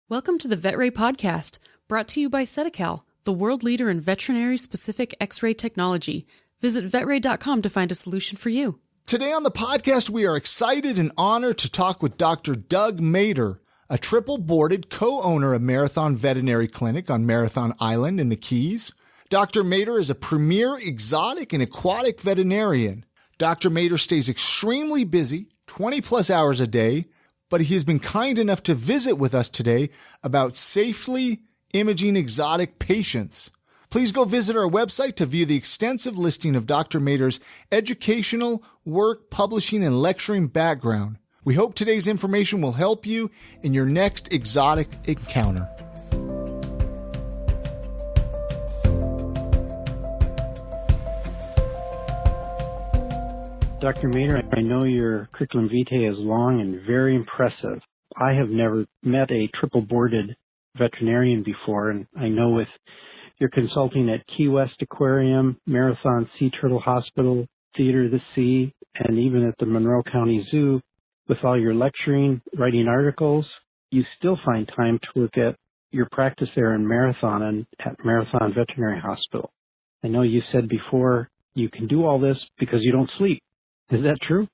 Welcome to the VetRay Podcast, brought to you by Sedical, the world leader in veterinary-specific X-ray technology. Visit vetray.com to find a solution for you. Today on the podcast, we are excited and honored to talk with Dr. Doug Mader, a triple-boarded co-owner of Marathon Veterinary Clinic on Marathon Island in the Keys. Dr. Mader is a premier exotic and aquatic veterinarian. Dr. Mader stays extremely busy, 20-plus hours a day, but he has been kind enough to visit with us today about safely imaging exotic patients. Please go visit our website to view the extensive listing of Dr. Mader's educational, work, publishing, and lecturing background. We hope today's information will help you in your next exotic encounter. Dr. Mader, I know your curriculum vitae is long and very impressive. I have never met a triple-boarded veterinarian before, and I know with your consulting at Key West Aquarium, Marathon Sea Turtle Hospital, Theater of the Sea, and even at the Monroe County Zoo, with all your lecturing, writing articles, you still find time to look at your practice there in Marathon and at Marathon Veterinary Hospital. I know you said before you can do all this because you don't sleep. Is that true?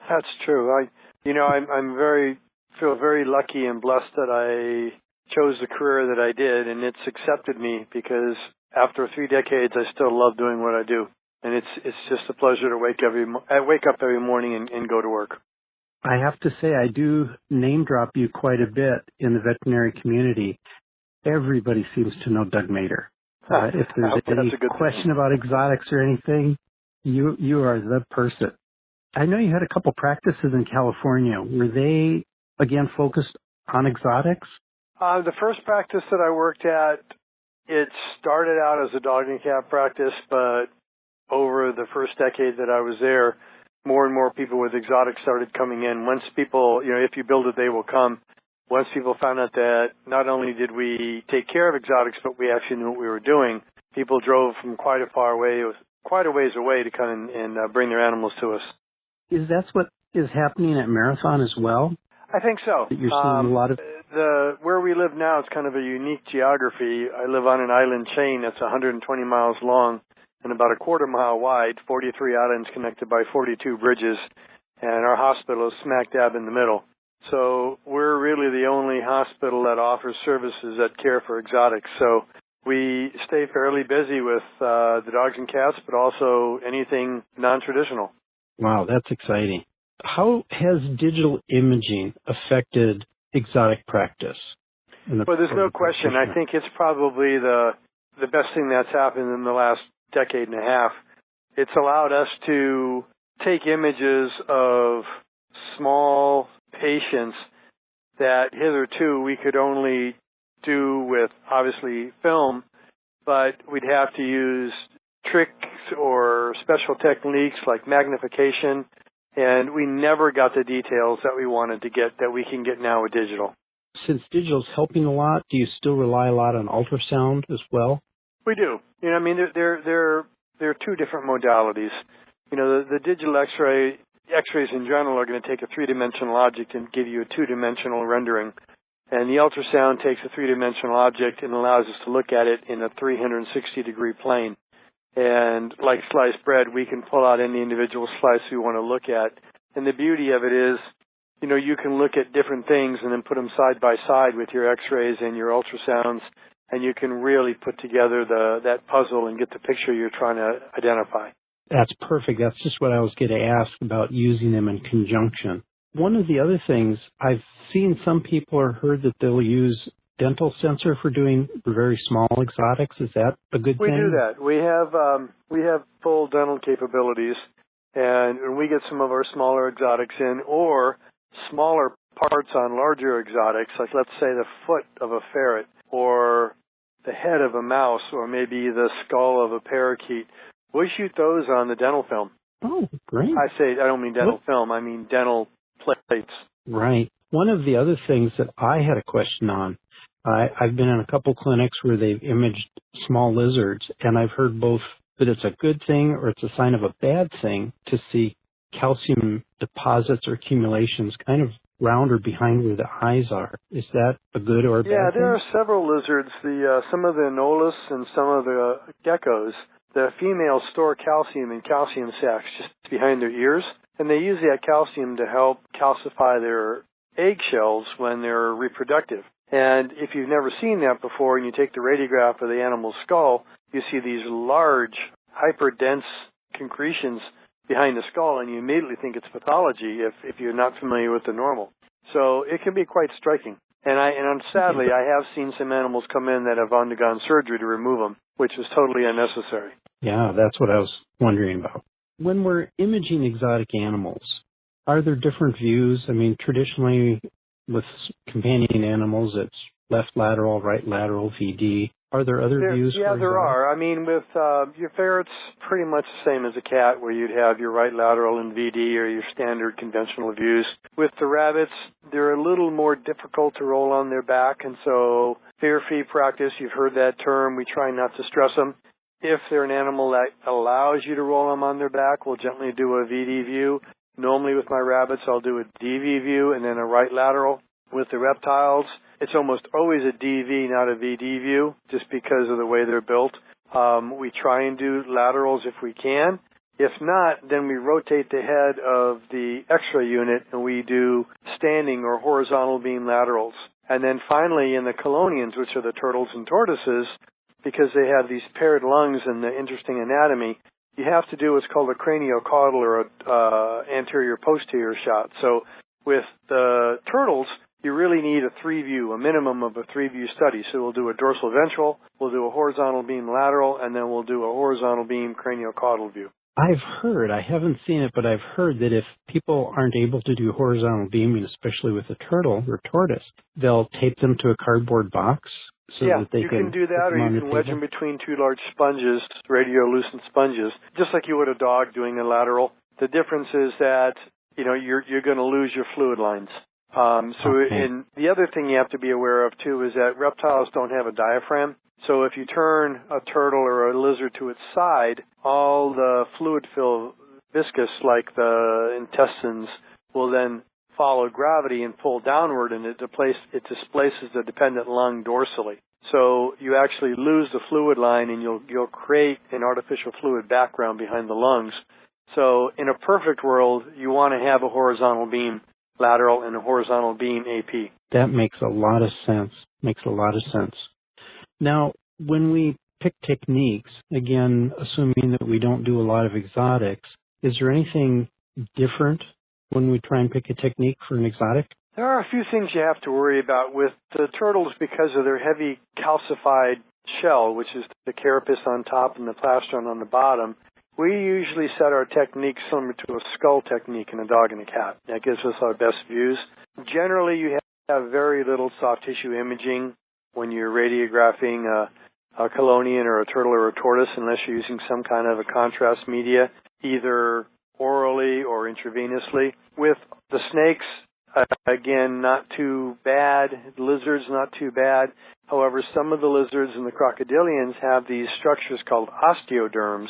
That's true. I'm feel very lucky and blessed that I chose the career that I did, and it's accepted me because after 3 decades, I still love doing what I do, and it's just a pleasure to wake up every morning and go to work. I have to say, I do name drop you quite a bit in the veterinary community. Everybody seems to know Doug Mader. If there's any question about exotics or anything, you are the person. I know you had a couple practices in California. Were they, again, focused on exotics? The first practice that I worked at, it started out as a dog and cat practice, but over the first decade that I was there, more and more people with exotics started coming in. Once people, if you build it, they will come. Once people found out that not only did we take care of exotics, but we actually knew what we were doing, people drove from quite a ways away to come and bring their animals to us. Is that what is happening at Marathon as well? I think so. That you're seeing a lot of where we live now, it's kind of a unique geography. I live on an island chain that's 120 miles long and about a quarter mile wide, 43 islands connected by 42 bridges, and our hospital is smack dab in the middle. So we're really the only hospital that offers services that care for exotics. So we stay fairly busy with the dogs and cats, but also anything non-traditional. Wow, that's exciting. How has digital imaging affected exotic practice? Well, there's no question. I think it's probably the best thing that's happened in the last decade and a half. It's allowed us to take images of small patients that hitherto we could only do with, obviously, film, but we'd have to use tricks or special techniques like magnification, and we never got the details that we wanted to get that we can get now with digital. Since digital's helping a lot, do you still rely a lot on ultrasound as well? We do. There are two different modalities. The digital X-rays in general are going to take a three-dimensional object and give you a two-dimensional rendering. And the ultrasound takes a three-dimensional object and allows us to look at it in a 360-degree plane. And like sliced bread, we can pull out any individual slice we want to look at. And the beauty of it is, you can look at different things and then put them side by side with your X-rays and your ultrasounds, and you can really put together that puzzle and get the picture you're trying to identify. That's perfect. That's just what I was going to ask about using them in conjunction. One of the other things, I've seen some people or heard that they'll use dental sensor for doing very small exotics. Is that a good thing? We do that. We have full dental capabilities, and when we get some of our smaller exotics in, or smaller parts on larger exotics, like let's say the foot of a ferret, or the head of a mouse, or maybe the skull of a parakeet, we shoot those on the dental film. Oh, great. I don't mean dental film, I mean dental plates. Right. One of the other things that I had a question on, I've been in a couple clinics where they've imaged small lizards, and I've heard both that it's a good thing or it's a sign of a bad thing to see calcium deposits or accumulations kind of round or behind where the eyes are. Is that a good or a bad Yeah, thing? there are several lizards. Some of the anolis and some of the geckos, the females store calcium in calcium sacs just behind their ears, and they use that calcium to help calcify their eggshells when they're reproductive. And if you've never seen that before and you take the radiograph of the animal's skull, you see these large, hyperdense concretions behind the skull, and you immediately think it's pathology if you're not familiar with the normal. So it can be quite striking. And sadly, I have seen some animals come in that have undergone surgery to remove them, which is totally unnecessary. Yeah, that's what I was wondering about. When we're imaging exotic animals, are there different views? I mean, traditionally with companion animals, it's left lateral, right lateral, VD. Are there other views? Yeah, there are. I mean, with your ferrets, pretty much the same as a cat, where you'd have your right lateral and VD or your standard conventional views. With the rabbits, they're a little more difficult to roll on their back, and so fear-free practice, you've heard that term, we try not to stress them. If they're an animal that allows you to roll them on their back, we'll gently do a VD view. Normally with my rabbits, I'll do a DV view and then a right lateral. With the reptiles, it's almost always a DV, not a VD view, just because of the way they're built. We try and do laterals if we can. If not, then we rotate the head of the X-ray unit and we do standing or horizontal beam laterals. And then finally, in the chelonians, which are the turtles and tortoises, because they have these paired lungs and the interesting anatomy, you have to do what's called a craniocaudal or a anterior-posterior shot. So with the turtles, you really need a minimum of a three-view study. So we'll do a dorsal ventral, we'll do a horizontal beam lateral, and then we'll do a horizontal beam craniocaudal view. I've heard, I haven't seen it, but I've heard that if people aren't able to do horizontal beaming, especially with a turtle or tortoise, they'll tape them to a cardboard box so that they can do that, or you can wedge them between two large sponges, radiolucent sponges, just like you would a dog doing a lateral. The difference is that, you're going to lose your fluid lines. And the other thing you have to be aware of, too, is that reptiles don't have a diaphragm. So if you turn a turtle or a lizard to its side, all the fluid filled viscous, like the intestines, will then follow gravity and pull downward, and it displaces the dependent lung dorsally. So you actually lose the fluid line, and you'll create an artificial fluid background behind the lungs. So in a perfect world, you want to have a horizontal beam lateral and a horizontal beam AP. That makes a lot of sense. Now, when we pick techniques, again, assuming that we don't do a lot of exotics, is there anything different when we try and pick a technique for an exotic? There are a few things you have to worry about with the turtles because of their heavy calcified shell, which is the carapace on top and the plastron on the bottom. We usually set our technique similar to a skull technique in a dog and a cat. That gives us our best views. Generally, you have very little soft tissue imaging when you're radiographing a chelonian or a turtle or a tortoise, unless you're using some kind of a contrast media, either orally or intravenously. With the snakes, again, not too bad. Lizards, not too bad. However, some of the lizards and the crocodilians have these structures called osteoderms,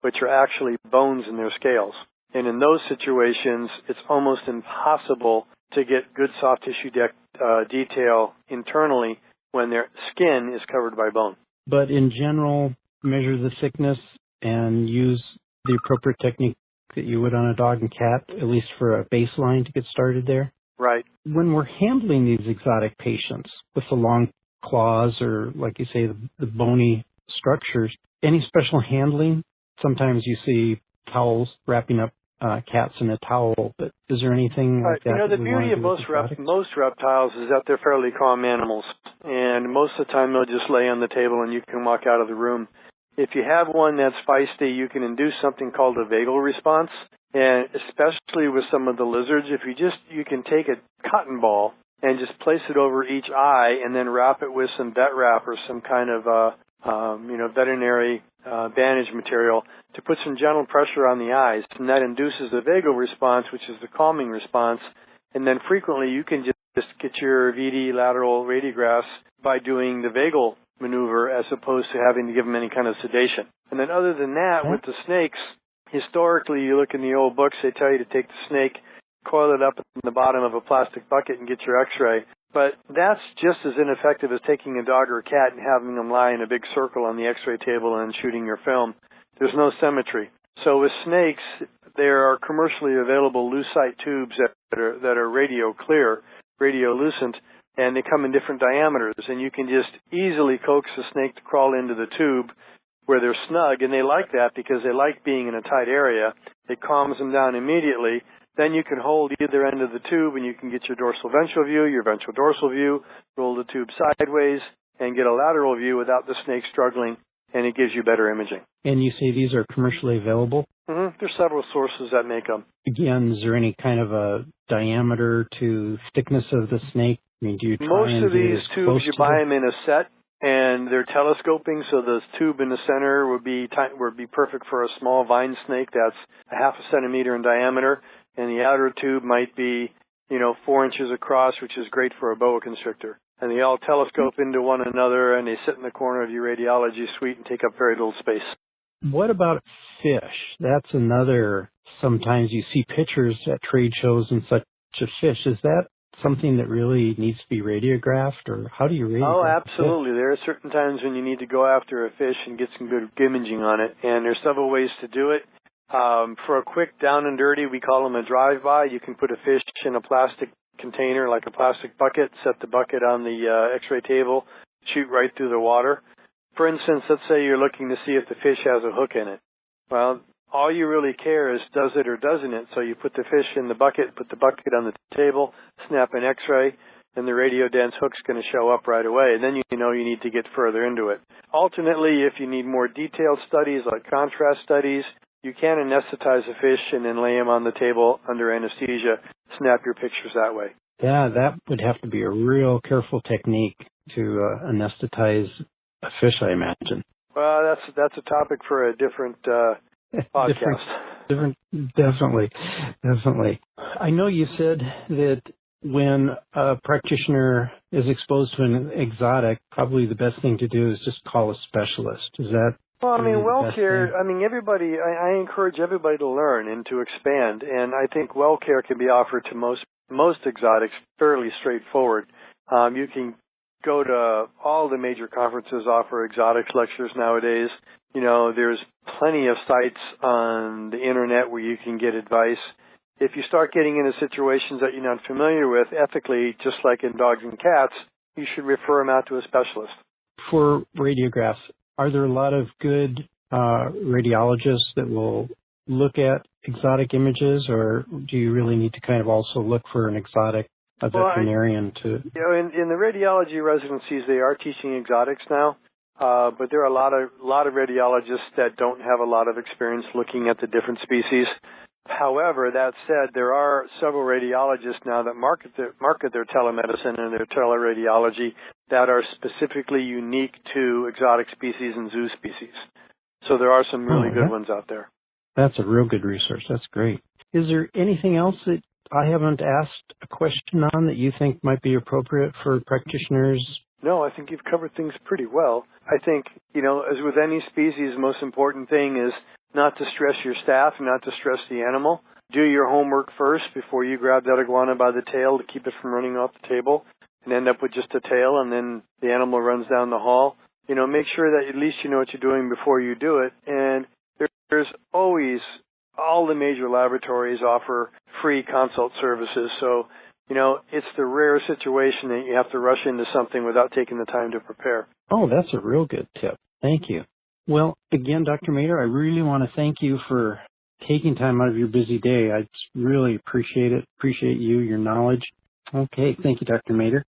which are actually bones in their scales. And in those situations, it's almost impossible to get good soft tissue detail internally when their skin is covered by bone. But in general, measure the thickness and use the appropriate technique that you would on a dog and cat, at least for a baseline to get started there? Right. When we're handling these exotic patients with the long claws or, like you say, the bony structures, any special handling? Sometimes you see towels wrapping up cats in a towel, but is there anything like that? The beauty of most reptiles is that they're fairly calm animals, and most of the time they'll just lay on the table and you can walk out of the room. If you have one that's feisty, you can induce something called a vagal response, and especially with some of the lizards, you can take a cotton ball and just place it over each eye and then wrap it with some vet wrap or some kind of veterinary bandage material to put some gentle pressure on the eyes, and that induces the vagal response, which is the calming response. And then frequently you can just get your VD lateral radiographs by doing the vagal maneuver as opposed to having to give them any kind of sedation. And then other than that, with the snakes, historically you look in the old books, they tell you to take the snake coil it up in the bottom of a plastic bucket and get your x-ray. But that's just as ineffective as taking a dog or a cat and having them lie in a big circle on the x-ray table and shooting your film. There's no symmetry. So with snakes, there are commercially available lucite tubes that are radio clear, radiolucent, and they come in different diameters. And you can just easily coax a snake to crawl into the tube where they're snug, and they like that because they like being in a tight area. It calms them down immediately. Then you can hold either end of the tube, and you can get your dorsal ventral view, your ventral dorsal view, roll the tube sideways, and get a lateral view without the snake struggling, and it gives you better imaging. And you say these are commercially available? Mm-hmm. There's several sources that make them. Again, is there any kind of a diameter to thickness of the snake? I mean, do you try Most of these tubes, you buy them in a set, and they're telescoping, so the tube in the center would be perfect for a small vine snake that's a half a centimeter in diameter, and the outer tube might be, 4 inches across, which is great for a boa constrictor. And they all telescope into one another, and they sit in the corner of your radiology suite and take up very little space. What about fish? That's another, sometimes you see pictures at trade shows and such of fish. Is that something that really needs to be radiographed, or how do you radiograph? Oh, absolutely. There are certain times when you need to go after a fish and get some good imaging on it, and there's several ways to do it. For a quick down and dirty, we call them a drive-by. You can put a fish in a plastic container, like a plastic bucket, set the bucket on the x-ray table, shoot right through the water. For instance, let's say you're looking to see if the fish has a hook in it. Well, all you really care is does it or doesn't it. So you put the fish in the bucket, put the bucket on the table, snap an x-ray, and the radio-dense hook's going to show up right away. And then you know you need to get further into it. Alternately, if you need more detailed studies like contrast studies, you can anesthetize a fish and then lay him on the table under anesthesia, snap your pictures that way. Yeah, that would have to be a real careful technique to anesthetize a fish, I imagine. Well, that's a topic for a different podcast. Definitely. I know you said that when a practitioner is exposed to an exotic, probably the best thing to do is just call a specialist. Is that? Well, well care, everybody, I encourage everybody to learn and to expand, and I think well care can be offered to most exotics fairly straightforward. You can go to all the major conferences offer exotics lectures nowadays. There's plenty of sites on the internet where you can get advice. If you start getting into situations that you're not familiar with, ethically, just like in dogs and cats, you should refer them out to a specialist. For radiographs, are there a lot of good radiologists that will look at exotic images, or do you really need to kind of also look for an exotic veterinarian to? In the radiology residencies, they are teaching exotics now, but there are a lot of radiologists that don't have a lot of experience looking at the different species. However, that said, there are several radiologists now that market their telemedicine and their teleradiology that are specifically unique to exotic species and zoo species. So there are some really good ones out there. That's a real good resource. That's great. Is there anything else that I haven't asked a question on that you think might be appropriate for practitioners? No, I think you've covered things pretty well. I think, as with any species, the most important thing is not to stress your staff, not to stress the animal. Do your homework first before you grab that iguana by the tail to keep it from running off the table and end up with just a tail, and then the animal runs down the hall. Make sure that at least you know what you're doing before you do it. And there's always, all the major laboratories offer free consult services. So, it's the rare situation that you have to rush into something without taking the time to prepare. Oh, that's a real good tip. Thank you. Well, again, Dr. Mader, I really want to thank you for taking time out of your busy day. I really appreciate it. Appreciate you, your knowledge. Okay, thank you, Dr. Mader.